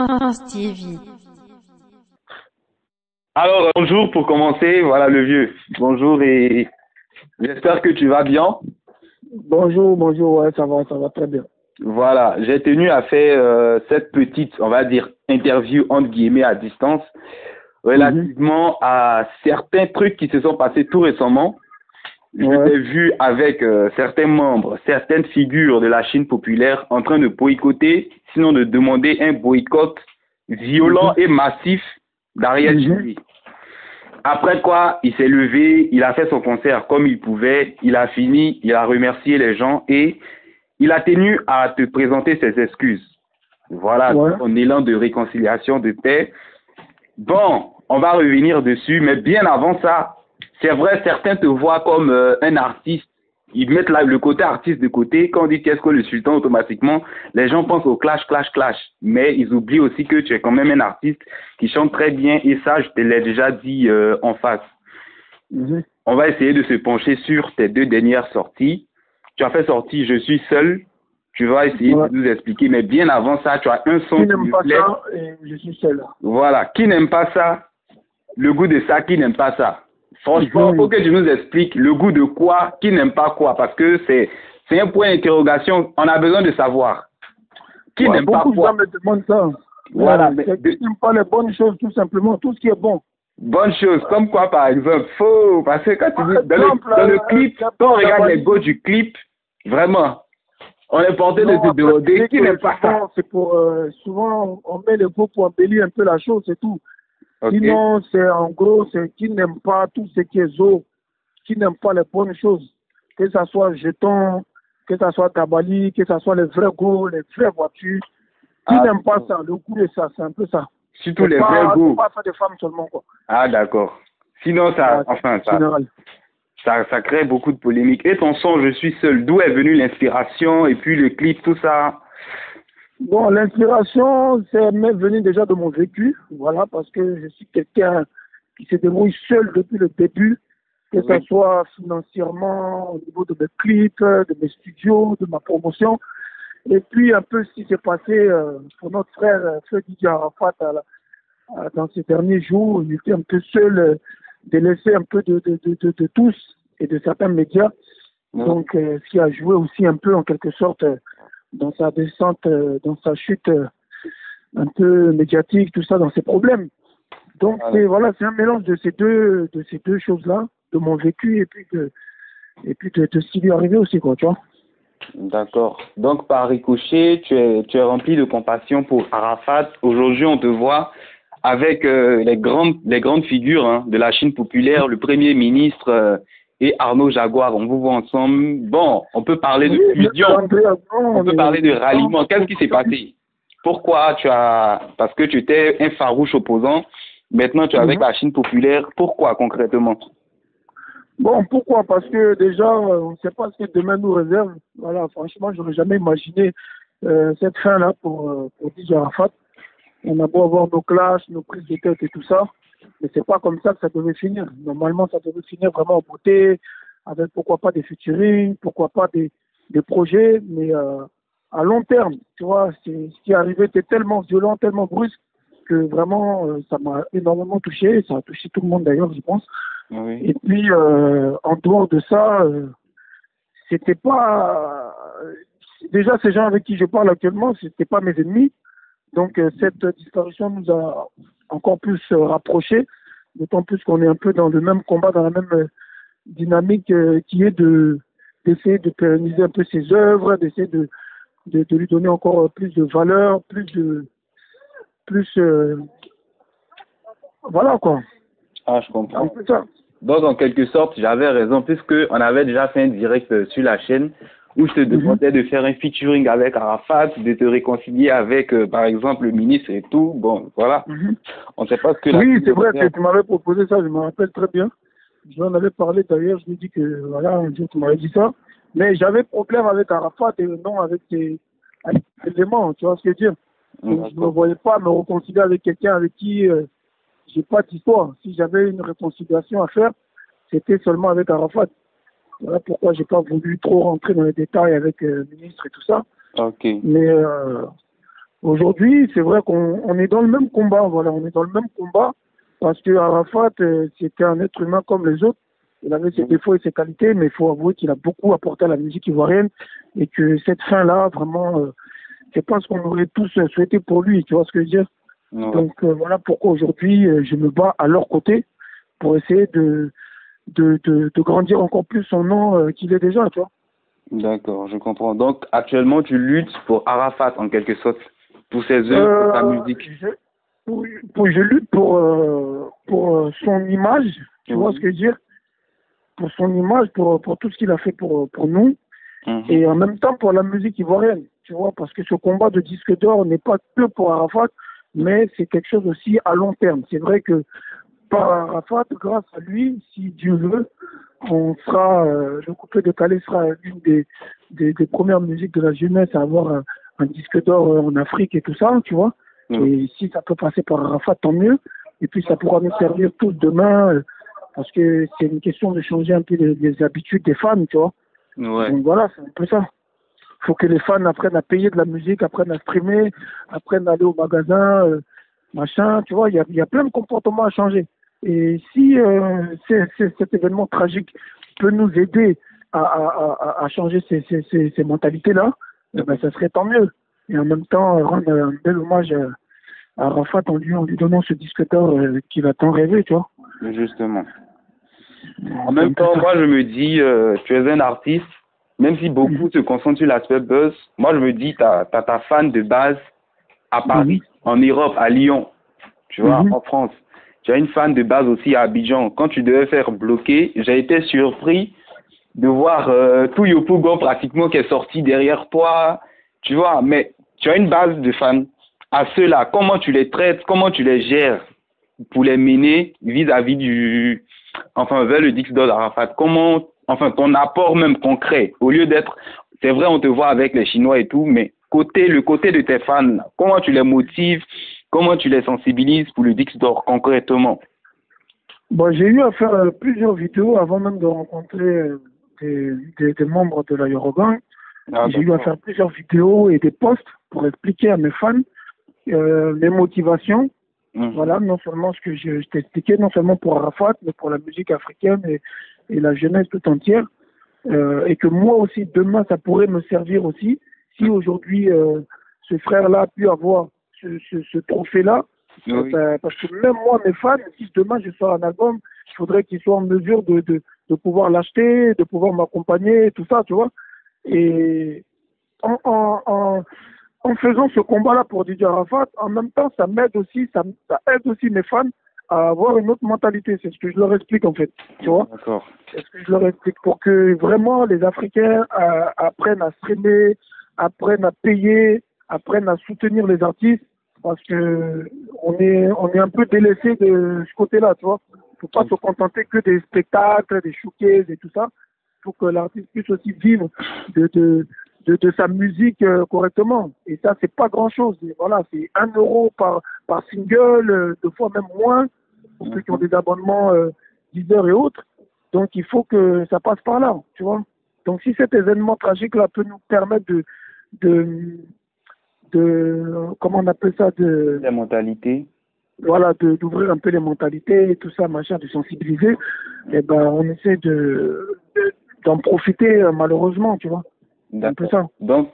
France TV. Alors, bonjour pour commencer, voilà le vieux. Bonjour et j'espère que tu vas bien. Bonjour, ouais, ça va très bien. Voilà, j'ai tenu à faire cette petite, on va dire, interview entre guillemets à distance relativement à certains trucs qui se sont passés tout récemment. Je Ouais. t'ai vu avec certains membres, certaines figures de la Chine populaire en train de boycotter, sinon de demander un boycott violent et massif d'Ariel Henry. Après quoi, il s'est levé, il a fait son concert comme il pouvait, il a fini, il a remercié les gens et il a tenu à te présenter ses excuses. Voilà, Ouais. son élan de réconciliation, de paix. Bon, on va revenir dessus, mais bien avant ça, c'est vrai, certains te voient comme un artiste. Ils mettent là le côté artiste de côté. Quand on dit qu'est-ce que le sultan, automatiquement, les gens pensent au clash, clash, clash. Mais ils oublient aussi que tu es quand même un artiste qui chante très bien. Et ça, je te l'ai déjà dit en face. Mhm. On va essayer de se pencher sur tes deux dernières sorties. Tu as fait sortie Je suis seul. Tu vas essayer Ouais. de nous expliquer. Mais bien avant ça, tu as un son Qui qui n'aime me pas plaît. ça, et je suis seul. Voilà. Qui n'aime pas ça? Le goût de ça, qui n'aime pas ça? Franchement, il faut que tu nous expliques le goût de quoi, qui n'aime pas quoi, parce que c'est un point d'interrogation. On a besoin de savoir. Qui Ouais, n'aime pas beaucoup de quoi? gens me demandent ça. Voilà, Ouais, mais c'est qui n'aime pas les bonnes choses, tout simplement, tout ce qui est bon. bonne chose, comme quoi par exemple, faux, parce que quand tu dis, Par exemple, dans le clip, il y a quand on pas regarde les d'abali. go du clip, vraiment, on est porté de Non, se après, tu demander sais qui que n'aime pas ça. souvent, c'est pour, souvent, on met les mots pour embellir un peu la chose, c'est tout. Ok, Sinon, c'est en gros, c'est qui n'aime pas tout ce qui est zo, qui n'aime pas les bonnes choses, que ça soit jeton, que ça soit tabali, que ça soit les vrais go, les vraies voitures. Qui ah, n'aime pas ça, le goût de ça, c'est un peu ça. surtout les vrais C'est goûts. pas ça des femmes seulement, quoi. Ah, d'accord. Sinon, Ouais, ça, enfin, c'est général. ça crée beaucoup de polémiques. Et ton son, Je suis seul, d'où est venue l'inspiration et puis le clip, tout ça? Bon, l'inspiration, c'est m'est venue déjà de mon vécu, voilà, parce que je suis quelqu'un qui se débrouille seul depuis le début, que ce Oui. soit financièrement, au niveau de mes clips, de mes studios, de ma promotion. Et puis, un peu ce qui s'est passé pour notre frère, frère Didier Arafat, dans ces derniers jours, il était un peu seul, délaissé un peu de tous et de certains médias. Oui. Donc, ce qui a joué aussi un peu, en quelque sorte, dans sa descente, dans sa chute un peu médiatique, tout ça, dans ses problèmes. Donc, Voilà. c'est un mélange de ces deux choses-là, de mon vécu et puis de ce qui lui est arrivé aussi, quoi, tu vois. D'accord. Donc, par ricochet, tu es rempli de compassion pour Arafat. Aujourd'hui, on te voit avec les grandes figures hein, de la Chine populaire, le Premier ministre et Arnaud Jaguar. On vous voit ensemble. Bon, on peut parler de Oui, mais fusion, André Agon, on peut parler de ralliement. Qu'est-ce qui s'est on est- passé? Pourquoi parce que tu étais un farouche opposant, maintenant tu es avec Mhm. la Chine populaire. Pourquoi concrètement? Bon, pourquoi? Parce que déjà, on ne sait pas ce que demain nous réserve. Voilà, franchement, j'aurais jamais imaginé cette fin-là pour Didier Arafat. On a beau avoir nos clashs, nos prises de tête et tout ça, mais c'est pas comme ça que ça devait finir. Normalement, ça devait finir vraiment en beauté, avec pourquoi pas des featuring, pourquoi pas des projets, mais à long terme, tu vois, ce qui est arrivé était tellement violent, tellement brusque, que vraiment, ça m'a énormément touché, ça a touché tout le monde d'ailleurs, je pense. Oui. Et puis, en dehors de ça, c'était pas... déjà, ces gens avec qui je parle actuellement, c'était pas mes ennemis. Donc, cette disparition nous a encore plus rapprochés, d'autant plus qu'on est un peu dans le même combat, dans la même dynamique qui est d'essayer de pérenniser un peu ses œuvres, d'essayer de lui donner encore plus de valeur, plus voilà quoi. Ah, je Un comprends. peu ça. Donc, en quelque sorte, j'avais raison, puisque on avait déjà fait un direct sur la chaîne où je te Mhm. demandais de faire un featuring avec Arafat, de te réconcilier avec, par exemple, le ministre et tout. Bon, voilà. Mhm. On ne sait pas ce que la Oui, Chine c'est va vrai que faire. tu m'avais proposé ça, je me rappelle très bien. J'en avais parlé d'ailleurs, je lui ai dit que voilà, un jour tu m'avais dit ça. Mais j'avais problème avec Arafat et non avec avec ses éléments, tu vois ce que je veux dire. Donc je ne me D'accord. voyais pas me réconcilier avec quelqu'un avec qui j'ai pas d'histoire. Si j'avais une réconciliation à faire, c'était seulement avec Arafat. Voilà pourquoi j'ai pas voulu trop rentrer dans les détails avec le ministre et tout ça. Ok. Mais Aujourd'hui, c'est vrai qu'on est dans le même combat, voilà, on est dans le même combat parce que Arafat, c'était un être humain comme les autres. Il avait ses défauts et ses qualités, mais il faut avouer qu'il a beaucoup apporté à la musique ivoirienne et que cette fin-là, vraiment, c'est pas ce qu'on aurait tous souhaité pour lui, tu vois ce que je veux dire? Ouais. Donc voilà pourquoi aujourd'hui, je me bats à leur côté pour essayer de grandir encore plus son nom qu'il est déjà, tu vois. D'accord, je comprends. Donc, actuellement, tu luttes pour Arafat, en quelque sorte, pour ses œuvres, pour sa musique. Je lutte pour son image, tu vois ce que je veux dire? Pour son image, pour tout ce qu'il a fait pour nous, et en même temps pour la musique ivoirienne, tu vois, parce que ce combat de disque d'or n'est pas que pour Arafat, mais c'est quelque chose aussi à long terme. C'est vrai que par Arafat, grâce à lui, si Dieu veut, on sera, le couplet de Calais sera l'une des premières musiques de la jeunesse à avoir un disque d'or en Afrique et tout ça, tu vois. Et si ça peut passer par Arafat, tant mieux. Et puis ça pourra nous servir tous demain, parce que c'est une question de changer un peu les habitudes des fans, tu vois. Ouais. Donc voilà, c'est un peu ça. Il faut que les fans apprennent à payer de la musique, apprennent à streamer, apprennent à aller au magasin, machin, tu vois, il y a plein de comportements à changer. Et si cet événement tragique peut nous aider à changer ces mentalités-là, eh ben, ça serait tant mieux. Et en même temps, rendre un bel hommage à Arafat en lui donnant ce disque d'or qu'il a tant rêvé, tu vois. Justement. En même temps, moi, je me dis, tu es un artiste, même si beaucoup se concentrent sur l'aspect buzz, moi, je me dis, t'as ta fan de base à Paris, en Europe, à Lyon, tu vois, en France. Tu as une fan de base aussi à Abidjan. Quand tu devais faire bloquer, j'ai été surpris de voir tout Yopougon pratiquement qui est sorti derrière toi, tu vois, mais tu as une base de fans. À ceux-là, comment tu les traites, comment tu les gères pour les mener vis-à-vis vers le disque d'Arafat? Comment, enfin, ton apport même concret, au lieu d'être, c'est vrai, on te voit avec les Chinois et tout, mais le côté de tes fans, comment tu les motives, comment tu les sensibilises pour le disque d'or concrètement? Bon, j'ai eu à faire plusieurs vidéos avant même de rencontrer des membres de la Eurogang. J'ai eu à faire plusieurs vidéos et des posts pour expliquer à mes fans mes motivations. Voilà, non seulement ce que je t'ai expliqué, non seulement pour Arafat, mais pour la musique africaine et la jeunesse tout entière. Et que moi aussi, demain, ça pourrait me servir aussi. Si aujourd'hui, ce frère-là a pu avoir ce trophée-là, parce que même moi, mes fans, si demain je sors un album, il faudrait qu'ils soient en mesure de pouvoir l'acheter, de pouvoir m'accompagner, tout ça, tu vois. Et en faisant ce combat-là pour Didier Arafat, en même temps, ça m'aide aussi, ça aide aussi mes fans à avoir une autre mentalité. C'est ce que je leur explique, en fait, tu vois. D'accord. C'est ce que je leur explique pour que vraiment les Africains apprennent à streamer, apprennent à payer, apprennent à soutenir les artistes, parce que on est un peu délaissé de ce côté-là, tu vois. Faut pas se contenter que des spectacles, des showcases et tout ça. Faut que l'artiste puisse aussi vivre de sa musique correctement. Et ça, c'est pas grand-chose. Voilà, c'est 1 € par single, deux fois même moins, pour ceux qui ont des abonnements Deezer et autres. Donc, il faut que ça passe par là, tu vois. Donc, si cet événement tragique-là peut nous permettre de comment on appelle ça, la mentalité. Voilà, d'ouvrir un peu les mentalités, tout ça, machin, de sensibiliser, eh ben, on essaie d'en profiter, malheureusement, tu vois. C'est un peu ça. Donc,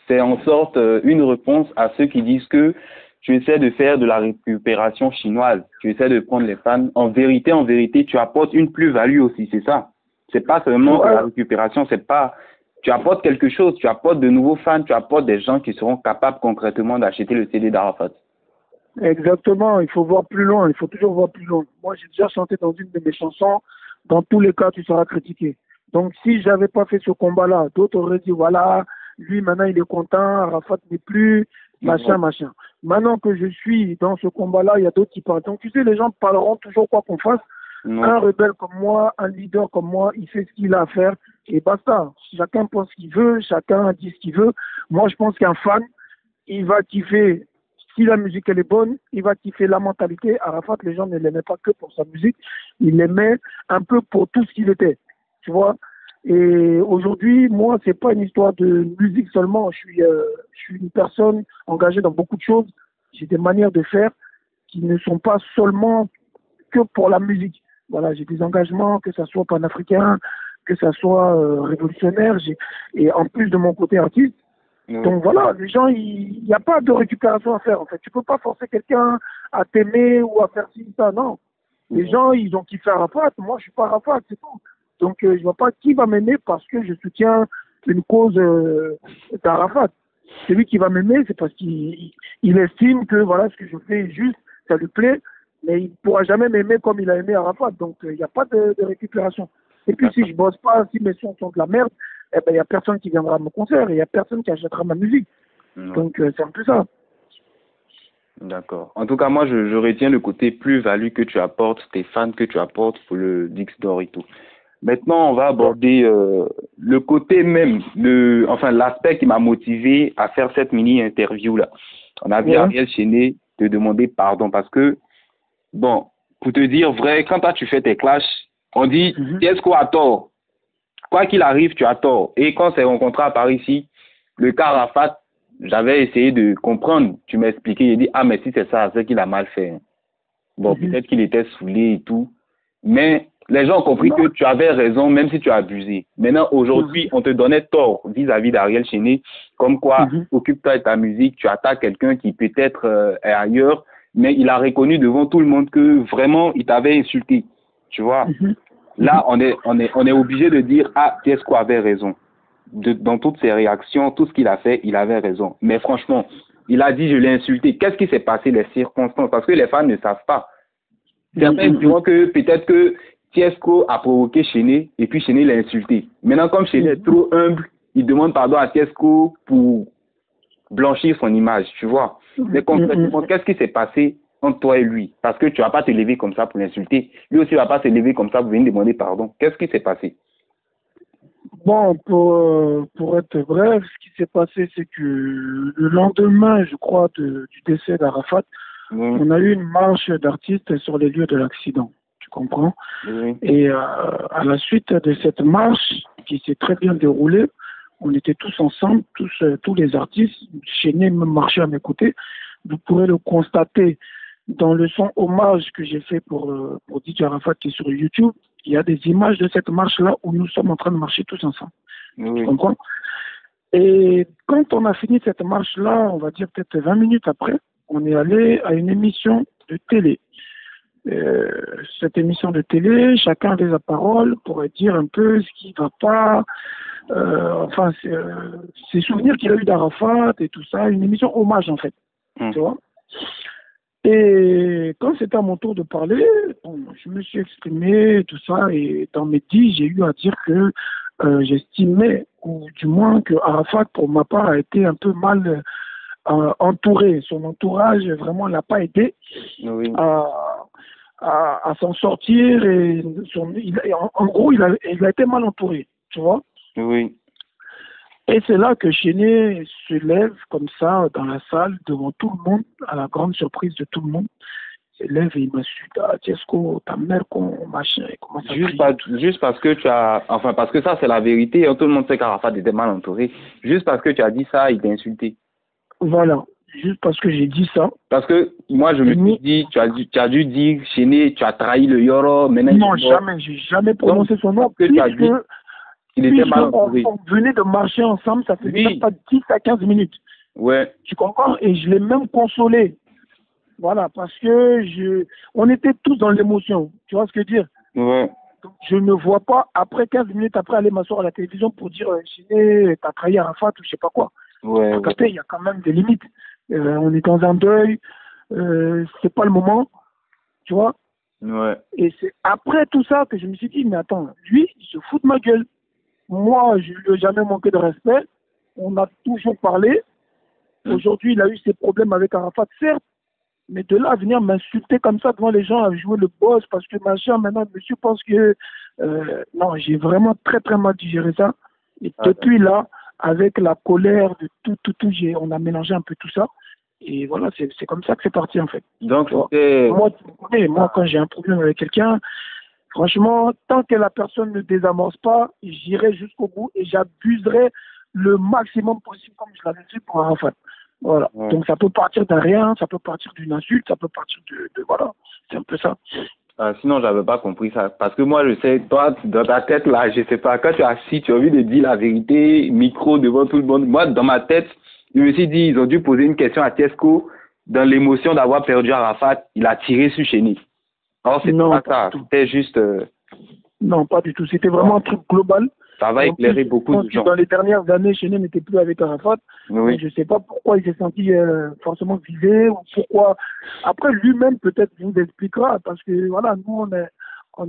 c'est en sorte une réponse à ceux qui disent que tu essaies de faire de la récupération chinoise. Tu essaies de prendre les fans. En vérité, tu apportes une plus-value aussi, c'est ça. C'est pas seulement de la récupération, c'est pas. Tu apportes quelque chose, tu apportes de nouveaux fans, tu apportes des gens qui seront capables concrètement d'acheter le CD d'Arafat. Exactement, il faut voir plus loin, il faut toujours voir plus loin. Moi, j'ai déjà chanté dans une de mes chansons, dans tous les cas, tu seras critiqué. Donc, si j'avais pas fait ce combat-là, d'autres auraient dit, voilà, lui, maintenant, il est content, Arafat n'est plus, machin. Maintenant que je suis dans ce combat-là, il y a d'autres qui parlent. Donc, tu sais, les gens parleront toujours quoi qu'on fasse. Un rebelle comme moi, un leader comme moi, il fait ce qu'il a à faire et basta. Chacun pense ce qu'il veut, chacun dit ce qu'il veut. Moi, je pense qu'un fan, il va kiffer. Si la musique elle est bonne, il va kiffer la mentalité. Arafat, les gens ne l'aimaient pas que pour sa musique, ils l'aimaient un peu pour tout ce qu'il était, tu vois. Et aujourd'hui, moi, c'est pas une histoire de musique seulement. Je suis une personne engagée dans beaucoup de choses. J'ai des manières de faire qui ne sont pas seulement que pour la musique. Voilà, j'ai des engagements, que ça soit panafricain, que ça soit révolutionnaire. Et en plus de mon côté artiste, donc voilà, les gens, il n'y a pas de récupération à faire en fait. Tu peux pas forcer quelqu'un à t'aimer ou à faire ci, ça, non. Les gens, ils ont kiffé Arafat, moi je suis pas Arafat, c'est tout. Donc je vois pas qui va m'aimer parce que je soutiens une cause d'Arafat. Celui qui va m'aimer, c'est parce qu'il estime que voilà, ce que je fais est juste, ça lui plaît, mais il pourra jamais m'aimer comme il a aimé Arafat. Donc il n'y a pas de récupération. Et puis si je bosse pas, si mes sons sont de la merde, eh ben, il n'y a personne qui viendra à mon concert et il n'y a personne qui achètera ma musique. Donc, c'est un peu ça. D'accord. En tout cas, moi, je retiens le côté plus-value que tu apportes, tes fans que tu apportes pour le Dix d'Or et tout. Maintenant, on va aborder le côté même, enfin, l'aspect qui m'a motivé à faire cette mini-interview-là. On a vu Ariel Chéné te demander pardon parce que, bon, pour te dire vrai, quand toi, tu fais tes clashs, on dit, Tiesco a tort. Quoi qu'il arrive, tu as tort. Et quand on s'est rencontré à Paris ici, le cas Arafat, j'avais essayé de comprendre. Tu m'as expliqué, j'ai dit, ah, mais si c'est ça, c'est qu'il a mal fait. Bon, peut-être qu'il était saoulé et tout. Mais les gens ont compris que tu avais raison, même si tu as abusé. Maintenant, aujourd'hui, on te donnait tort vis-à-vis d'Ariel Chéné, comme quoi, occupe-toi de ta musique, tu attaques quelqu'un qui peut-être est ailleurs, mais il a reconnu devant tout le monde que vraiment, il t'avait insulté. Tu vois? Là, on est obligé de dire, ah, Tiesco avait raison. Dans toutes ses réactions, tout ce qu'il a fait, il avait raison. Mais franchement, il a dit, je l'ai insulté. Qu'est-ce qui s'est passé, les circonstances? Parce que les fans ne savent pas. Certains diront que peut-être que Tiesco a provoqué Chéné et puis Chéné l'a insulté. Maintenant, comme Chéné est trop humble, il demande pardon à Tiesco pour blanchir son image, tu vois. Mais concrètement, qu'est-ce qui s'est passé entre toi et lui? Parce que tu vas pas te lever comme ça pour l'insulter. Lui aussi va pas se lever comme ça pour venir demander pardon. Qu'est-ce qui s'est passé? Bon, pour être bref, ce qui s'est passé, c'est que le lendemain, je crois, du décès d'Arafat, on a eu une marche d'artistes sur les lieux de l'accident. Tu comprends? Et à la suite de cette marche, qui s'est très bien déroulée, on était tous ensemble, tous les artistes, Chéné me marchait à mes côtés. Vous pourrez le constater dans le son hommage que j'ai fait pour DJ Arafat qui est sur YouTube. Il y a des images de cette marche-là où nous sommes en train de marcher tous ensemble. Tu comprends? Et quand on a fini cette marche-là, on va dire peut-être 20 minutes après, on est allé à une émission de télé. Cette émission de télé, chacun avait la parole pour dire un peu ce qui ne va pas, enfin, ses souvenirs qu'il a eu d'Arafat et tout ça, une émission hommage en fait. Tu vois? Et quand c'était à mon tour de parler, bon, je me suis exprimé, tout ça, et dans mes dits, j'ai eu à dire que j'estimais, ou du moins que Arafat, pour ma part, a été un peu mal entouré. Son entourage, vraiment, l'a pas aidé à s'en sortir. Et en gros, il a été mal entouré, tu vois. Et c'est là que Chéné se lève comme ça dans la salle devant tout le monde, à la grande surprise de tout le monde. Il se lève et il m'insulte, ah, Tiesco, ta mère, machin, et comment ça juste parce que tu as, enfin, parce que ça c'est la vérité, tout le monde sait qu'Arafat était mal entouré. Juste parce que tu as dit ça, il t'a insulté. Voilà, juste parce que j'ai dit ça. Parce que moi je me suis dit, tu as dû dire, Chéné, tu as trahi le Yoro, maintenant. Non, jamais, j'ai jamais prononcé son nom. Que tu as dit. Il était mal entouré. On venait de marcher ensemble, ça faisait même pas 10 à 15 minutes. Ouais. Tu comprends? Et je l'ai même consolé. Voilà, parce que on était tous dans l'émotion. Tu vois ce que je veux dire? Ouais. Donc, je ne vois pas, après 15 minutes après, aller m'asseoir à la télévision pour dire, Chéné, t'as trahi Arafat ou je sais pas quoi. Ouais. Il y a quand même des limites. On est dans un deuil, c'est pas le moment. Tu vois? Ouais. Et c'est après tout ça que je me suis dit, mais attends, lui, il se fout de ma gueule. Moi, je ne lui ai jamais manqué de respect. On a toujours parlé. Aujourd'hui, il a eu ses problèmes avec Arafat, certes. Mais de là à venir m'insulter comme ça devant les gens, à jouer le boss, parce que machin, maintenant, monsieur pense que... non, j'ai vraiment très, très mal digéré ça. Et depuis là, avec la colère de tout, on a mélangé un peu tout ça. Et voilà, c'est comme ça que c'est parti, en fait. Donc, moi, tu me connais, moi, quand j'ai un problème avec quelqu'un, Franchement, tant que la personne ne désamorce pas, j'irai jusqu'au bout et j'abuserai le maximum possible comme je l'avais fait pour Arafat. Voilà. Ouais. Donc ça peut partir d'un rien, ça peut partir d'une insulte, ça peut partir voilà. C'est un peu ça. Ah, sinon, j'avais pas compris ça. Parce que moi, je sais, toi, dans ta tête, là, je sais pas, quand tu es assis, tu as envie de dire la vérité, micro devant tout le monde. Moi, dans ma tête, je me suis dit, ils ont dû poser une question à Tesco. Dans l'émotion d'avoir perdu Arafat, il a tiré sur Chény. Alors, c'est Non, pas pas ça. du tout. C'était juste, Non, pas du tout. C'était vraiment un truc global. ça va En éclairer plus, je beaucoup pense de que gens. dans les dernières années, Chéné n'était plus avec Arafat. Oui. Donc, je ne sais pas pourquoi il s'est senti forcément visé ou pourquoi. Après, lui-même, peut-être, vous expliquera parce que, voilà, nous, on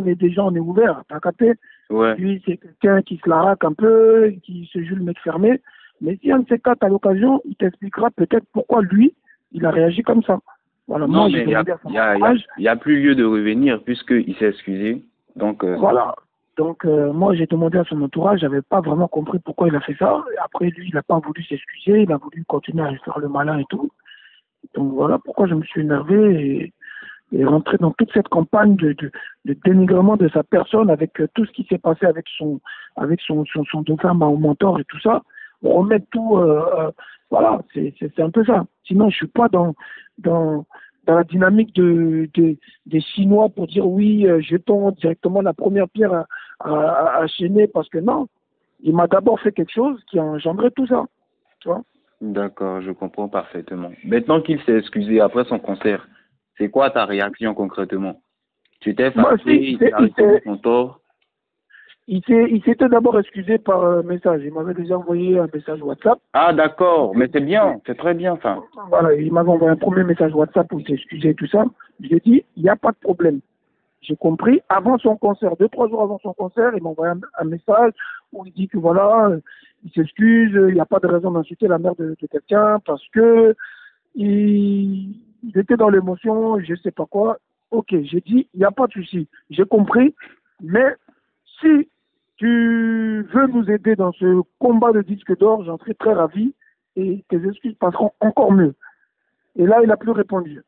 est des gens, on est ouverts. T'as capté? Ouais. Lui, c'est quelqu'un qui se la raque un peu, qui se joue le mec fermé. Mais si un de ces quatre, à l'occasion, il t'expliquera peut-être pourquoi lui, il a réagi comme ça. Voilà, Non, moi, mais j'ai demandé à son entourage. il y a plus lieu de revenir puisqu'il s'est excusé. Donc, Voilà. Donc, moi, j'ai demandé à son entourage, j'avais pas vraiment compris pourquoi il a fait ça. Et après, lui, il n'a pas voulu s'excuser, il a voulu continuer à faire le malin et tout. Donc, voilà pourquoi je me suis énervé et rentré dans toute cette campagne de dénigrement de sa personne avec tout ce qui s'est passé avec son dauphin, mon mentor et tout ça. On remet tout, voilà, c'est un peu ça. Sinon, je suis pas dans la dynamique des Chinois pour dire oui, jetons directement la première pierre à Chéné parce que non, il m'a d'abord fait quelque chose qui a engendré tout ça, tu vois. d'accord, je comprends parfaitement. Maintenant qu'il s'est excusé après son concert, c'est quoi ta réaction concrètement? Tu t'es Moi, fâché, il a reconnu son tort? il s'était d'abord excusé par message. Il m'avait déjà envoyé un message WhatsApp. Ah, d'accord, mais c'est bien, c'est très bien ça. Voilà, il m'avait envoyé un premier message WhatsApp où il s'excusait et tout ça. Je lui ai dit, il n'y a pas de problème. J'ai compris. Avant son concert, 2-3 jours avant son concert, il m'a envoyé un message où il dit que voilà, il s'excuse, il n'y a pas de raison d'insulter la mère de quelqu'un parce que il était dans l'émotion, je ne sais pas quoi. Ok, j'ai dit, il n'y a pas de souci. J'ai compris, mais si tu veux nous aider dans ce combat de disque d'or, j'en serai très ravi et tes excuses passeront encore mieux. Et là, il n'a plus répondu.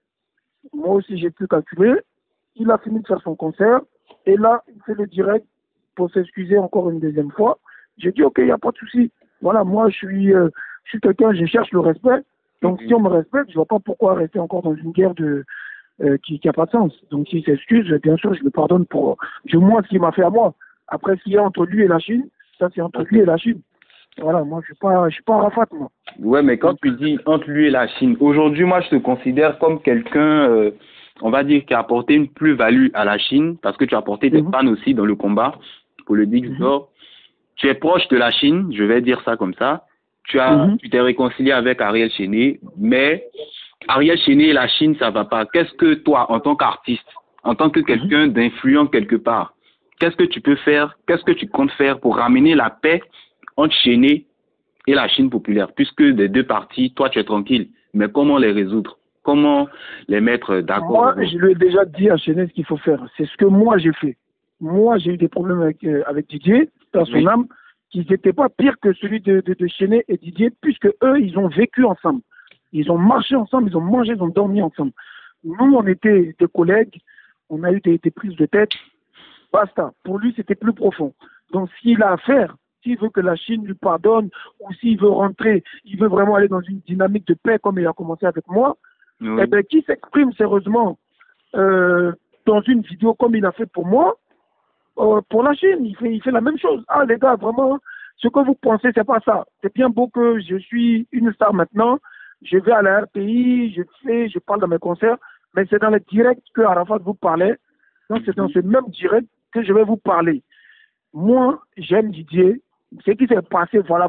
Moi aussi, j'ai pu calculer. Il a fini de faire son concert et là, il fait le direct pour s'excuser encore une deuxième fois. J'ai dit, ok, il n'y a pas de souci. Voilà, moi, je suis quelqu'un, je cherche le respect. Donc, si on me respecte, je ne vois pas pourquoi rester encore dans une guerre qui n'a pas de sens. Donc, s'il s'excuse, bien sûr, je le pardonne pour du moins ce qu'il m'a fait à moi. Après, ce qu'il y a entre lui et la Chine, ça, c'est entre lui et la Chine. Voilà, moi, je suis pas Arafat, moi. Ouais, mais quand tu dis entre lui et la Chine, aujourd'hui, moi, je te considère comme quelqu'un, on va dire, qui a apporté une plus-value à la Chine, parce que tu as apporté des fans aussi dans le combat pour le Dix d'or. Tu es proche de la Chine, je vais dire ça comme ça. Tu t'es réconcilié avec Ariel Chéné, mais Ariel Chéné et la Chine, ça va pas. Qu'est-ce que toi, en tant qu'artiste, en tant que quelqu'un d'influent quelque part, qu'est-ce que tu peux faire, qu'est-ce que tu comptes faire pour ramener la paix entre Chéné et la Chine populaire, puisque des deux parties, toi, tu es tranquille. Mais comment les résoudre? Comment les mettre d'accord? Moi, je lui ai déjà dit à Chéné ce qu'il faut faire. C'est ce que moi, j'ai fait. Moi, j'ai eu des problèmes avec Didier, dans son âme, qui n'étaient pas pires que celui de Chéné et Didier, puisque eux, ils ont vécu ensemble. Ils ont marché ensemble, ils ont mangé, ils ont dormi ensemble. Nous, on était des collègues, on a eu des prises de tête. Basta. Pour lui, c'était plus profond. Donc, ce qu'il a à faire, s'il veut que la Chine lui pardonne, ou s'il veut rentrer, il veut vraiment aller dans une dynamique de paix comme il a commencé avec moi, eh bien, qui s'exprime sérieusement dans une vidéo comme il a fait pour moi, pour la Chine, il fait la même chose. Ah, les gars, vraiment, ce que vous pensez, c'est pas ça. C'est bien beau que je suis une star maintenant, je vais à la RPI, je parle dans mes concerts, mais c'est dans le direct que Arafat vous parlait. Donc, c'est dans ce même direct que je vais vous parler. Moi, j'aime Didier. Ce qui s'est passé, voilà.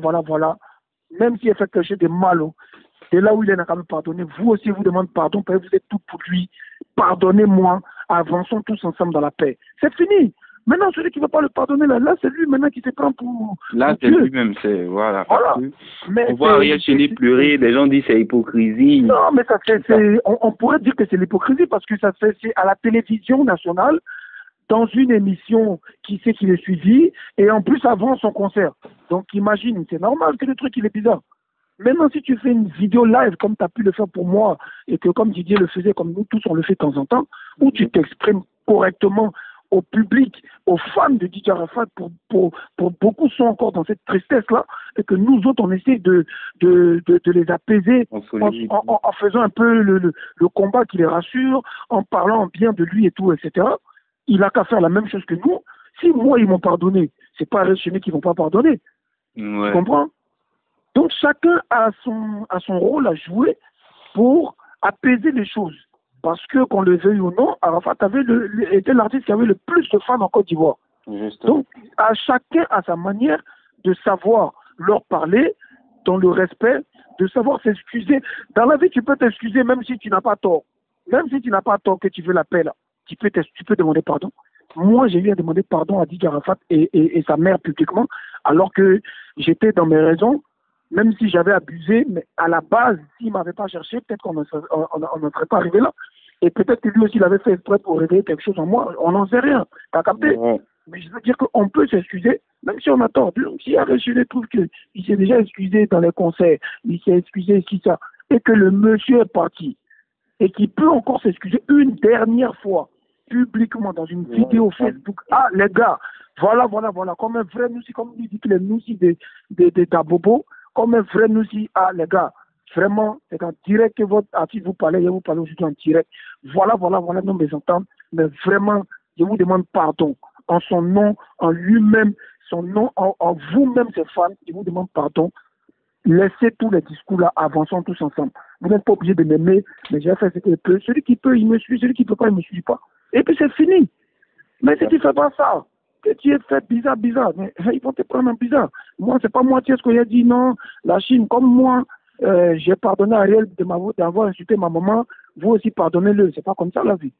Même s'il a fait quelque chose de mal, c'est là où il n'a qu'à me pardonner. Vous aussi, vous demandez pardon, parce que vous êtes tout pour lui. Pardonnez-moi, avançons tous ensemble dans la paix. C'est fini. Maintenant, celui qui ne va pas le pardonner, là, c'est lui maintenant qui se prend pour. Là, c'est lui-même, c'est. Voilà. Mais on voit Ariel Chéné pleurer, des gens disent c'est hypocrisie. Non, mais ça, on pourrait dire que c'est l'hypocrisie parce que ça c'est à la télévision nationale, dans une émission qui sait qu'il est suivi, et en plus avant son concert. Donc imagine, c'est normal que le truc il est bizarre. Maintenant, si tu fais une vidéo live comme tu as pu le faire pour moi, et que comme Didier le faisait, comme nous tous on le fait de temps en temps, où tu t'exprimes correctement, au public, aux fans de Didier Arafat, pour beaucoup sont encore dans cette tristesse-là, et que nous autres, on essaie de les apaiser en faisant un peu le combat qui les rassure, en parlant bien de lui et tout, etc. Il a qu'à faire la même chose que nous. Si moi, ils m'ont pardonné, c'est pas chez qui vont pas pardonner. Tu comprends? Donc, chacun a son rôle à jouer pour apaiser les choses. Parce que, qu'on le veuille ou non, Arafat était l'artiste qui avait le plus de fans en Côte d'Ivoire. Donc, à chacun à sa manière de savoir leur parler dans le respect, de savoir s'excuser. Dans la vie, tu peux t'excuser même si tu n'as pas tort. Même si tu n'as pas tort, que tu veux la paix, là, tu peux demander pardon. Moi, j'ai eu à demander pardon à Didier Arafat et sa mère publiquement, alors que j'étais dans mes raisons. Même si j'avais abusé, mais à la base, s'il ne m'avait pas cherché, peut-être qu'on ne serait pas arrivé là. Et peut-être que lui aussi, il avait fait exprès pour réveiller quelque chose en moi. On n'en sait rien. T'as capté? Mais je veux dire qu'on peut s'excuser, même si on a tort. Si Arachide trouve qu'il s'est déjà excusé dans les concerts, il s'est excusé ici, ça, et que le monsieur est parti, et qu'il peut encore s'excuser une dernière fois, publiquement, dans une vidéo Facebook. Ah, les gars, voilà, comme un vrai nous, comme il dit que les nous des Tabobo, comme un vrai nous, ah, les gars, vraiment, c'est en direct que votre artiste vous parlez, je vous parle aujourd'hui en direct. Voilà, non, mes ententes, mais vraiment, je vous demande pardon. En son nom, en lui-même, son nom, en vous-même, ses fans, je vous demande pardon. Laissez tous les discours là, avançons tous ensemble. Vous n'êtes pas obligé de m'aimer, mais j'ai fait ce que je peux. Celui qui peut, il me suit, celui qui ne peut pas, il ne me suit pas. Et puis c'est fini. Mais si tu ne fais pas ça, que tu es fait bizarre, mais ils vont te prendre en bizarre. Moi, c'est pas moi, tu sais ce que j'ai dit, non. La Chine, comme moi, j'ai pardonné à Ariel d'avoir insulté ma maman, vous aussi pardonnez-le. C'est pas comme ça la vie.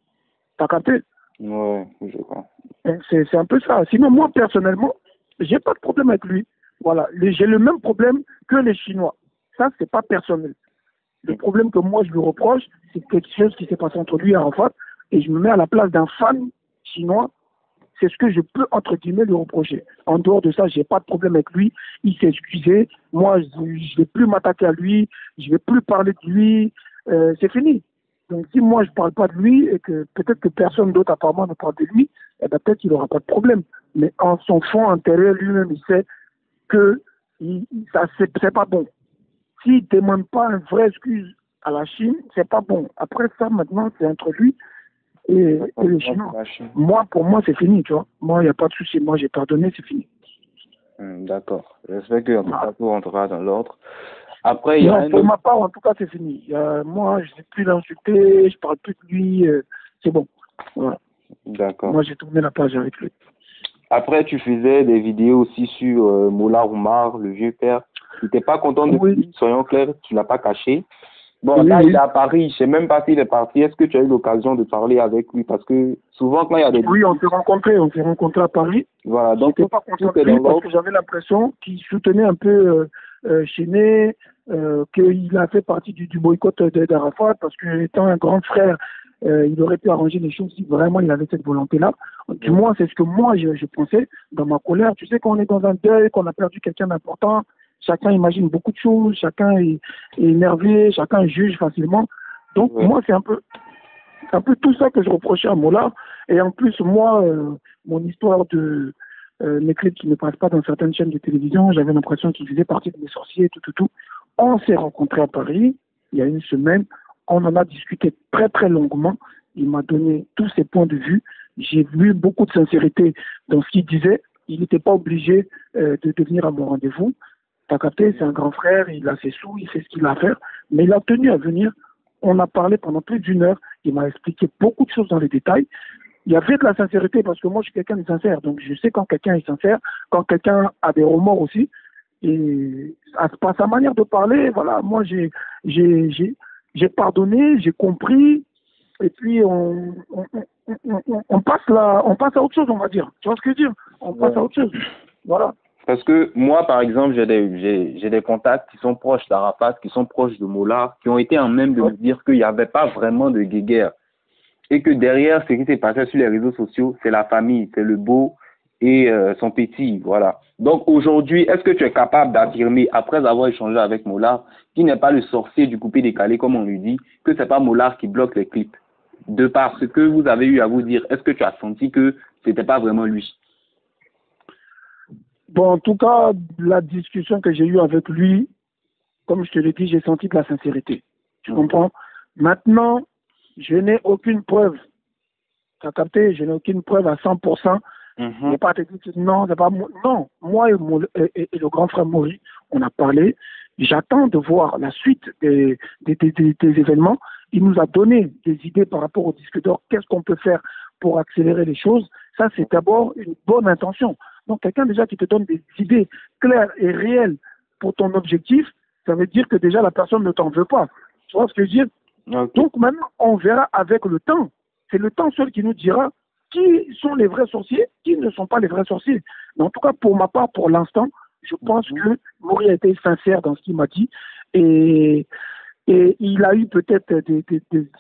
T'as capté? Ouais, je crois. C'est un peu ça. Sinon, moi, personnellement, j'ai pas de problème avec lui. Voilà. J'ai le même problème que les Chinois. Ça, c'est pas personnel. Le problème que moi, je lui reproche, c'est quelque chose qui s'est passé entre lui et Arafat, et je me mets à la place d'un fan chinois. C'est ce que je peux, entre guillemets, lui reprocher. En dehors de ça, j'ai pas de problème avec lui. Il s'est excusé. Moi, je vais plus m'attaquer à lui. Je vais plus parler de lui. C'est fini. Donc, si moi, je parle pas de lui et que peut-être que personne d'autre apparemment ne parle de lui, eh ben, peut-être qu'il aura pas de problème. Mais en son fond intérieur, lui-même, il sait que ça, c'est pas bon. S'il ne demande pas une vraie excuse à la Chine, c'est pas bon. Après ça, maintenant, c'est entre lui et les Chinois. Moi, pour moi, c'est fini, tu vois. Moi, il n'y a pas de souci. Moi, j'ai pardonné, c'est fini. D'accord. J'espère que tout rentrera dans l'ordre. Après, il y a pour ma part, en tout cas, c'est fini. Moi, je ne sais plus l'insulter, je ne parle plus de lui. C'est bon. Voilà. D'accord. Moi, j'ai tourné la page avec lui. Après, tu faisais des vidéos aussi sur Moula Oumar, le vieux père. Tu n'étais pas content de lui, soyons clairs, tu ne l'as pas caché. Bon, là, il est à Paris, je ne sais même pas s'il est parti. Est-ce que tu as eu l'occasion de parler avec lui? Parce que souvent, quand il y a des... Oui, on s'est rencontrés à Paris. Voilà, donc... Je n'étais pas content de lui parce que j'avais l'impression qu'il soutenait un peu Chéné, qu'il a fait partie du boycott d'Arafat, parce que étant un grand frère, il aurait pu arranger les choses si vraiment il avait cette volonté-là. Du moins, c'est ce que moi, je pensais dans ma colère. Tu sais, quand on est dans un deuil, qu'on a perdu quelqu'un d'important, chacun imagine beaucoup de choses, chacun est énervé, chacun juge facilement. Donc, moi, c'est un peu tout ça que je reprochais à Mola. Et en plus, moi, mon histoire de mes clips qui ne passent pas dans certaines chaînes de télévision, j'avais l'impression qu'il faisait partie de mes sorciers, tout. On s'est rencontrés à Paris, il y a une semaine. On en a discuté très, très longuement. Il m'a donné tous ses points de vue. J'ai vu beaucoup de sincérité dans ce qu'il disait. Il n'était pas obligé de venir à mon rendez-vous. T'as capté, c'est un grand frère, il a ses sous, il sait ce qu'il a à faire. Mais il a tenu à venir. On a parlé pendant plus d'1 heure. Il m'a expliqué beaucoup de choses dans les détails. Il y avait de la sincérité parce que moi, je suis quelqu'un de sincère. Donc, je sais quand quelqu'un est sincère, quand quelqu'un a des remords aussi. Et par sa manière de parler, voilà, moi, j'ai pardonné, j'ai compris. Et puis, on passe à autre chose, on va dire. Tu vois ce que je veux dire? On passe à autre chose. Voilà. Parce que moi, par exemple, j'ai des contacts qui sont proches d'Arafat, qui sont proches de Mola, qui ont été en même de me dire qu'il n'y avait pas vraiment de guéguerre. Et que derrière ce qui s'est passé sur les réseaux sociaux, c'est la famille, c'est le beau et son petit, voilà. Donc aujourd'hui, est-ce que tu es capable d'affirmer, après avoir échangé avec Mola, qui n'est pas le sorcier du coupé décalé, comme on lui dit, que c'est pas Mola qui bloque les clips? de par ce que vous avez eu à vous dire, est-ce que tu as senti que c'était pas vraiment lui? Bon, en tout cas, la discussion que j'ai eue avec lui, comme je te l'ai dit, j'ai senti de la sincérité. Tu comprends? Maintenant, je n'ai aucune preuve. Tu as capté? Je n'ai aucune preuve à 100%. Je n'ai pas te dire que non, c'est pas moi. Non, moi et le grand frère Maury, on a parlé. J'attends de voir la suite des événements. Il nous a donné des idées par rapport au disque d'or. Qu'est-ce qu'on peut faire pour accélérer les choses? Ça, c'est d'abord une bonne intention. Donc, quelqu'un déjà qui te donne des idées claires et réelles pour ton objectif, ça veut dire que déjà la personne ne t'en veut pas. Tu vois ce que je veux dire? Okay. Donc, maintenant, on verra avec le temps. C'est le temps seul qui nous dira qui sont les vrais sorciers, qui ne sont pas les vrais sorciers. Mais en tout cas, pour ma part, pour l'instant, je pense que Maury a été sincère dans ce qu'il m'a dit. Et il a eu peut-être des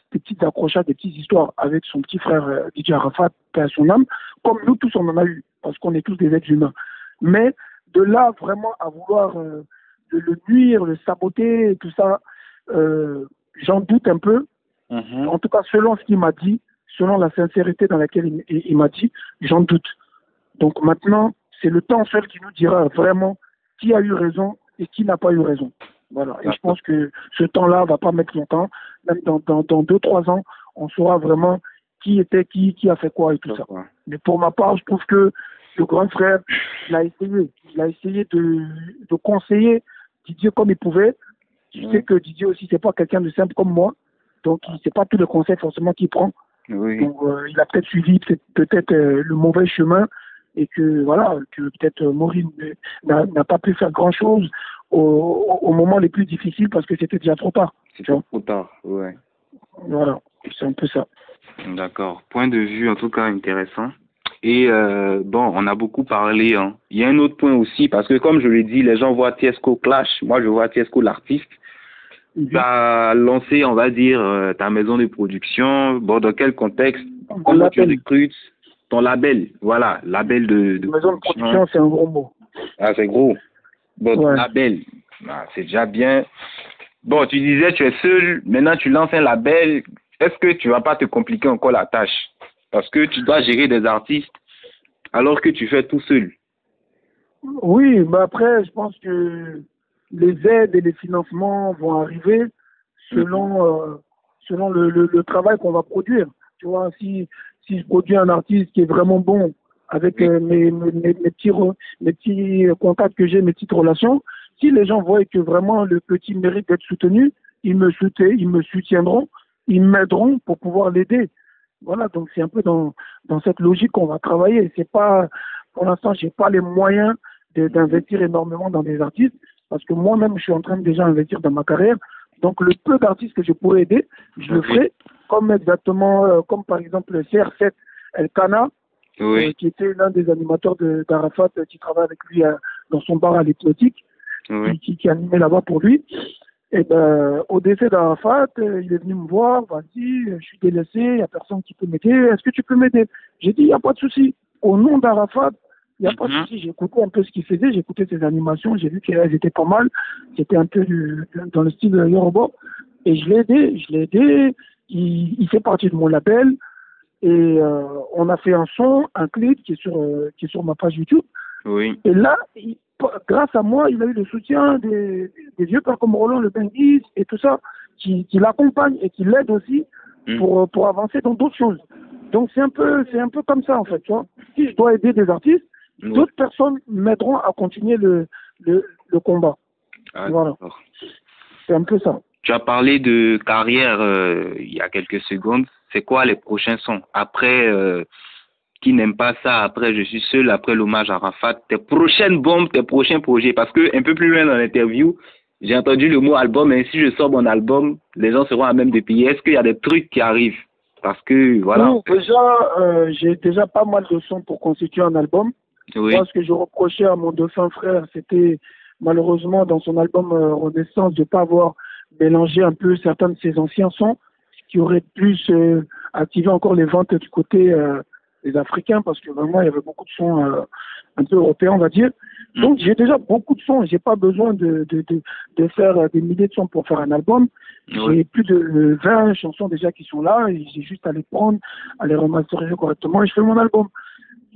petites accrochages, des petites histoires avec son petit frère DJ Arafat, à son âme, comme nous tous on en a eu, parce qu'on est tous des êtres humains. Mais de là vraiment à vouloir le nuire, le saboter, tout ça, j'en doute un peu. En tout cas, selon ce qu'il m'a dit, selon la sincérité dans laquelle il m'a dit, j'en doute. Donc maintenant, c'est le temps seul qui nous dira vraiment qui a eu raison et qui n'a pas eu raison. Voilà. Et je pense que ce temps-là va pas mettre longtemps. Même dans 2-3 ans, on saura vraiment qui était qui a fait quoi et tout ça. Mais pour ma part, je trouve que le grand frère, il a essayé de conseiller Didier comme il pouvait. Tu sais que Didier aussi, c'est pas quelqu'un de simple comme moi. Donc, c'est pas tous les conseils forcément qu'il prend. Oui. Donc, il a peut-être suivi peut-être le mauvais chemin et que voilà, que peut-être Maury n'a pas pu faire grand-chose au moment les plus difficiles parce que c'était déjà trop tard. C'était trop tard, ouais. Voilà, c'est un peu ça. D'accord. Point de vue en tout cas intéressant. Et bon, on a beaucoup parlé. Hein. Il y a un autre point aussi parce que comme je l'ai dit, les gens voient Tiesco Clash. Moi, je vois Tiesco l'artiste. Tu as lancé, on va dire, ta maison de production. Bon, dans quel contexte? Comment tu recrutes ton label? Voilà, label de maison de production, c'est un gros mot. Ah, c'est gros. Bon, ouais. Label, ah, c'est déjà bien. Bon, tu disais tu es seul. Maintenant, tu lances un label. Est-ce que tu vas pas te compliquer encore la tâche? Parce que tu dois gérer des artistes alors que tu fais tout seul. Oui, mais après, je pense que les aides et les financements vont arriver selon le travail qu'on va produire. Tu vois, si je produis un artiste qui est vraiment bon avec mes petits contacts que j'ai, mes petites relations, si les gens voient que vraiment le petit mérite d'être soutenu, ils me soutiendront, ils m'aideront pour pouvoir l'aider. Voilà, donc c'est un peu dans cette logique qu'on va travailler. C'est pas, pour l'instant, j'ai pas les moyens d'investir énormément dans des artistes parce que moi-même, je suis en train de déjà investir dans ma carrière. Donc, le peu d'artistes que je pourrais aider, je le ferai, comme exactement, comme par exemple le CR7 Elkana, qui était l'un des animateurs d'Arafat, qui travaille avec lui dans son bar à l'Hypnotique, qui animait là-bas pour lui. Et ben, au décès d'Arafat, il est venu me voir, vas-y, je suis délaissé, il n'y a personne qui peut m'aider, est-ce que tu peux m'aider? J'ai dit, il n'y a pas de souci. Au nom d'Arafat, il n'y a pas de souci. J'ai écouté un peu ce qu'il faisait, j'ai écouté ses animations, j'ai vu qu'elles étaient pas mal. C'était un peu dans le style Yoruba. Et je l'ai aidé. Il fait partie de mon label. Et on a fait un son, un clip qui est sur ma page YouTube. Oui. Et là, grâce à moi, il a eu le soutien des vieux pères comme Roland Le Benguis et tout ça, qui l'accompagnent et qui l'aident aussi pour avancer dans d'autres choses. Donc c'est un peu comme ça en fait, tu vois. Si je dois aider des artistes, d'autres personnes m'aideront à continuer le combat. Voilà. C'est un peu ça. Tu as parlé de carrière il y a quelques secondes. C'est quoi les prochains sons? Après, qui n'aime pas ça, après Je suis seul, après l'hommage à Arafat, tes prochaines bombes, tes prochains projets. Parce que un peu plus loin dans l'interview, j'ai entendu le mot album, et si je sors mon album, les gens seront à même de payer. Est-ce qu'il y a des trucs qui arrivent? Parce que, voilà. Oui, déjà, j'ai déjà pas mal de sons pour constituer un album. Oui. Moi, ce que je reprochais à mon défunt frère, c'était malheureusement dans son album Renaissance de ne pas avoir mélangé un peu certains de ses anciens sons, ce qui aurait plus activé encore les ventes du côté des Africains, parce que vraiment, il y avait beaucoup de sons un peu européens, on va dire. Donc, j'ai déjà beaucoup de sons. J'ai pas besoin de faire des milliers de sons pour faire un album. Oui. J'ai plus de 20 chansons déjà qui sont là, et j'ai juste à les prendre, à les remasteriser correctement, et je fais mon album.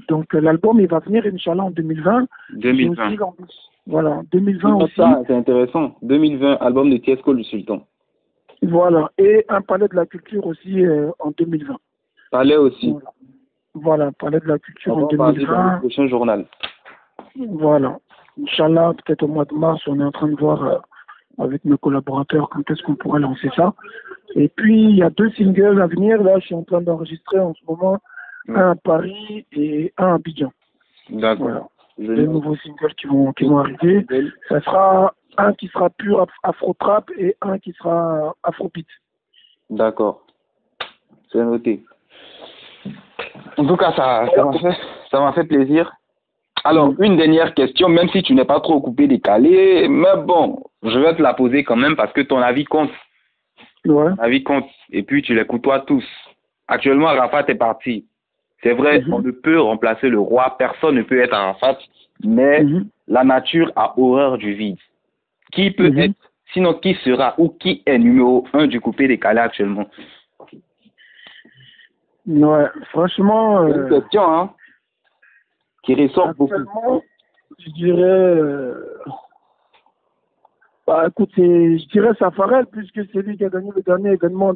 Donc l'album, il va venir, Inch'Allah, en 2020. J'ai 2020. aussi l'ambition. Voilà, en 2020 Note aussi. ça, c'est intéressant. 2020, album de Tiesco le Sultan. Voilà, et un palais de la culture aussi en 2020. Palais aussi. Voilà. Voilà, palais de la culture On va en en parler dans le 2020. prochain journal. Voilà. Inch'Allah, peut-être au mois de mars, on est en train de voir avec mes collaborateurs quand est-ce qu'on pourrait lancer ça. Et puis, il y a 2 singles à venir. Là, je suis en train d'enregistrer en ce moment, un à Paris et un à Abidjan. D'accord. Voilà. Je 2 note. nouveaux singles qui vont arriver. Ça sera un qui sera pur afro-trap et un qui sera afro-beat. D'accord. C'est noté. En tout cas, ça m'a fait plaisir. Alors, une dernière question, même si tu n'es pas trop occupé, décalé, mais bon, je vais te la poser quand même parce que ton avis compte. Ouais. Ton avis compte. Et puis, tu les côtoies tous. Actuellement, Arafat est parti. C'est vrai, on ne peut remplacer le roi, personne ne peut être Arafat, mais la nature a horreur du vide. Qui peut être, sinon qui sera ou qui est numéro 1 du coupé décalé actuellement? Ouais, franchement, C'est une question, hein, qui ressort beaucoup. actuellement, je dirais, bah, écoute, je dirais Safarel, puisque c'est lui qui a gagné le dernier événement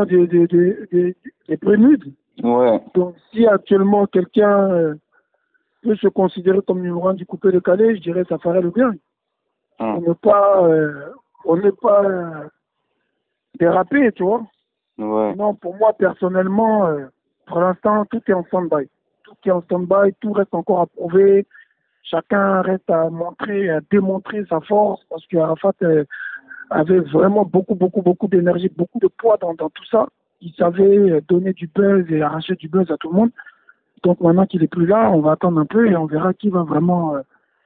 des préludes. Ouais. Donc, si actuellement quelqu'un peut se considérer comme numéro 1 du coupé décalé, je dirais Safarel ou bien. On n'est pas dérapé, tu vois. Ouais. Non, pour moi, personnellement, pour l'instant, tout est en stand-by. Tout est en stand-by, tout reste encore à prouver. Chacun reste à montrer, à démontrer sa force, parce que Arafat avait vraiment beaucoup d'énergie, beaucoup de poids dans tout ça. Il savait donner du buzz et arracher du buzz à tout le monde. Donc maintenant qu'il est plus là, on va attendre un peu et on verra qui va vraiment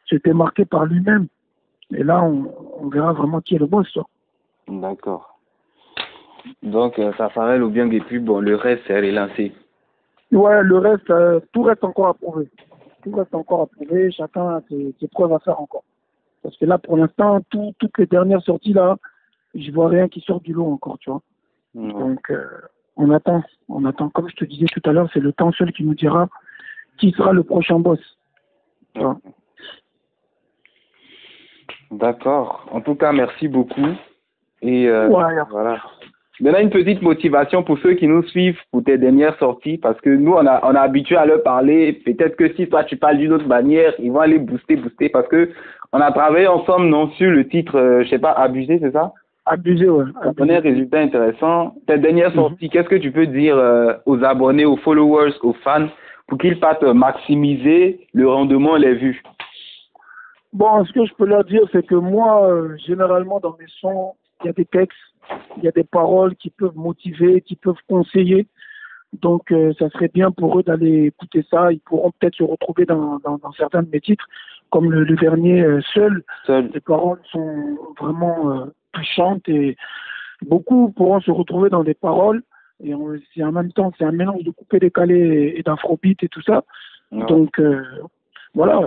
se démarquer par lui-même. Et là, on verra vraiment qui est le boss. Tu vois. D'accord. Donc, Safarel ou bien Guépu, bon, le reste, c'est relancé. Ouais, le reste, tout reste encore à prouver. Tout reste encore à prouver. Chacun a ses preuves à faire encore. Parce que là, pour l'instant, toutes les dernières sorties, là, je vois rien qui sort du lot encore, tu vois. Ouais. Donc, on attend. Comme je te disais tout à l'heure, c'est le temps seul qui nous dira qui sera le prochain boss. Tu vois. D'accord. En tout cas, merci beaucoup. Et Ouais, voilà. Maintenant, une petite motivation pour ceux qui nous suivent pour tes dernières sorties, parce que nous, on a habitué à leur parler. Peut-être que si toi, tu parles d'une autre manière, ils vont aller booster, parce que on a travaillé ensemble, non, sur le titre, je sais pas, Abusé, c'est ça? Abusé, ouais. Ça donnait un résultat intéressant. Tes dernières sorties, qu'est-ce que tu peux dire aux abonnés, aux followers, aux fans, pour qu'ils partent maximiser le rendement et les vues? Bon, ce que je peux leur dire, c'est que moi, généralement, dans mes sons, il y a des textes, il y a des paroles qui peuvent motiver, qui peuvent conseiller. Donc, ça serait bien pour eux d'aller écouter ça. Ils pourront peut-être se retrouver dans certains de mes titres, comme le dernier Seul. Les paroles sont vraiment touchantes et beaucoup pourront se retrouver dans des paroles. Et c'est en même temps, c'est un mélange de coupé décalé et d'afrobeat et tout ça. Ouais. Donc, voilà,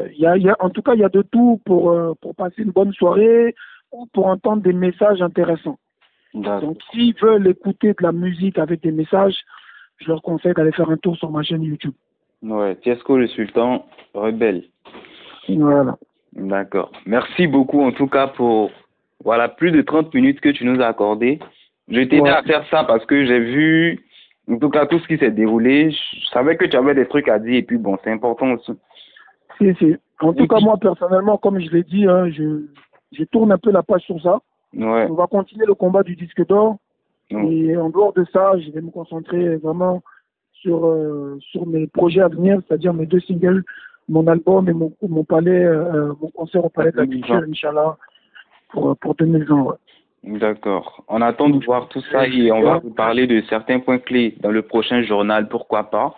en tout cas, il y a de tout pour passer une bonne soirée ou pour entendre des messages intéressants. Donc, s'ils veulent écouter de la musique avec des messages, je leur conseille d'aller faire un tour sur ma chaîne YouTube. Ouais, Tiesco le Sultan, rebelle. Voilà. D'accord. Merci beaucoup en tout cas pour plus de 30 minutes que tu nous as accordé. Je t'ai aidé à faire ça parce que j'ai vu en tout cas tout ce qui s'est déroulé. Je savais que tu avais des trucs à dire et puis bon, c'est important aussi. Si. En tout cas, moi personnellement, comme je l'ai dit, hein, je tourne un peu la page sur ça. Ouais. On va continuer le combat du disque d'or. Et en dehors de ça, je vais me concentrer vraiment sur mes projets à venir, c'est-à-dire mes 2 singles, mon album et mon concert au Palais de la Culture, Inch'Allah, pour 2020. Ouais. D'accord. On attend de voir tout ça et on va vous parler de certains points clés dans le prochain journal, pourquoi pas.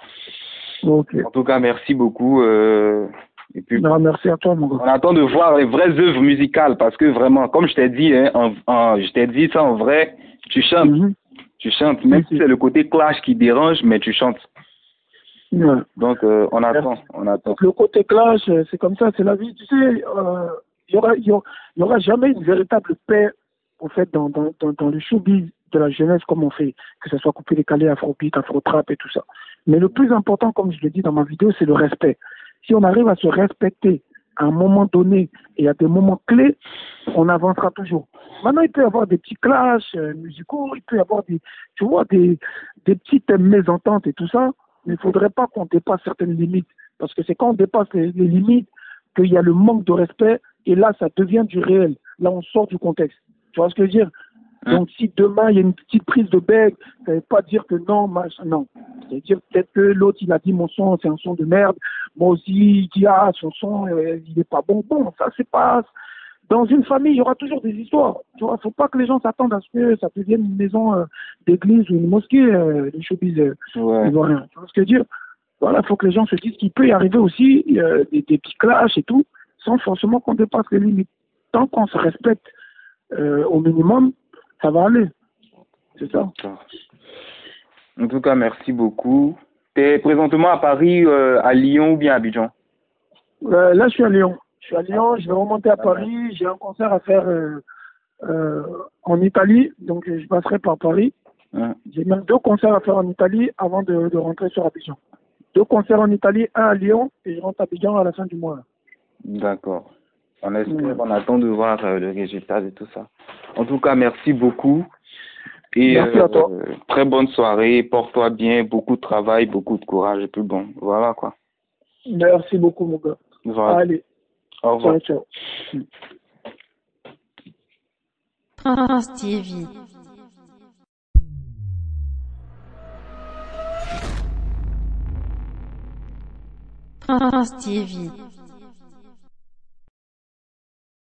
Okay. En tout cas, merci beaucoup. Et puis, non, merci à toi, mon gars. On attend de voir les vraies œuvres musicales parce que vraiment, comme je t'ai dit, hein, je t'ai dit ça en vrai, tu chantes. Tu chantes, même si c'est le côté clash qui dérange, mais tu chantes. Ouais. Donc, on attend. Le côté clash, c'est comme ça, c'est la vie. Tu sais, il y aura jamais une véritable paix en fait, dans le showbiz de la jeunesse, comme on fait, que ce soit coupé décalé, afrobeat, afro-trap et tout ça. Mais le plus important, comme je le dis dans ma vidéo, c'est le respect. Si on arrive à se respecter à un moment donné et à des moments clés, on avancera toujours. Maintenant, il peut y avoir des petits clashs musicaux, il peut y avoir tu vois, des petites mésententes et tout ça, mais il ne faudrait pas qu'on dépasse certaines limites. Parce que c'est quand on dépasse les limites qu'il y a le manque de respect, et là, ça devient du réel. Là, on sort du contexte. Tu vois ce que je veux dire? Donc, si demain, il y a une petite prise de bec, ça ne veut pas dire que non, machin, non. C'est-à-dire peut-être que l'autre, il a dit mon son, c'est un son de merde. Moi aussi, il dit, ah, son son, il n'est pas bon. Bon, ça, c'est pas... Dans une famille, il y aura toujours des histoires. Tu vois, faut pas que les gens s'attendent à ce que ça devienne une maison d'église ou une mosquée, les showbiz ivoiriens. Tu vois ce que je veux dire? Voilà, il faut que les gens se disent qu'il peut y arriver aussi des petits clashs et tout, sans forcément qu'on dépasse les limites. Tant qu'on se respecte au minimum, ça va aller. C'est ça. En tout cas, merci beaucoup. Tu es présentement à Paris, à Lyon ou bien à Abidjan? Là, je suis à Lyon. Je vais remonter à Paris. J'ai un concert à faire en Italie, donc je passerai par Paris. J'ai même 2 concerts à faire en Italie avant de rentrer sur Abidjan. 2 concerts en Italie, un à Lyon, et je rentre à Abidjan à la fin du mois. D'accord. On espère, on attend de voir le résultat de tout ça. En tout cas, merci beaucoup. Et merci à toi. Très bonne soirée, porte-toi bien, beaucoup de travail, beaucoup de courage, et puis bon, voilà quoi. Merci beaucoup, mon gars. Voilà. Allez. Au revoir. Ciao, ciao. Prince TV. Prince TV.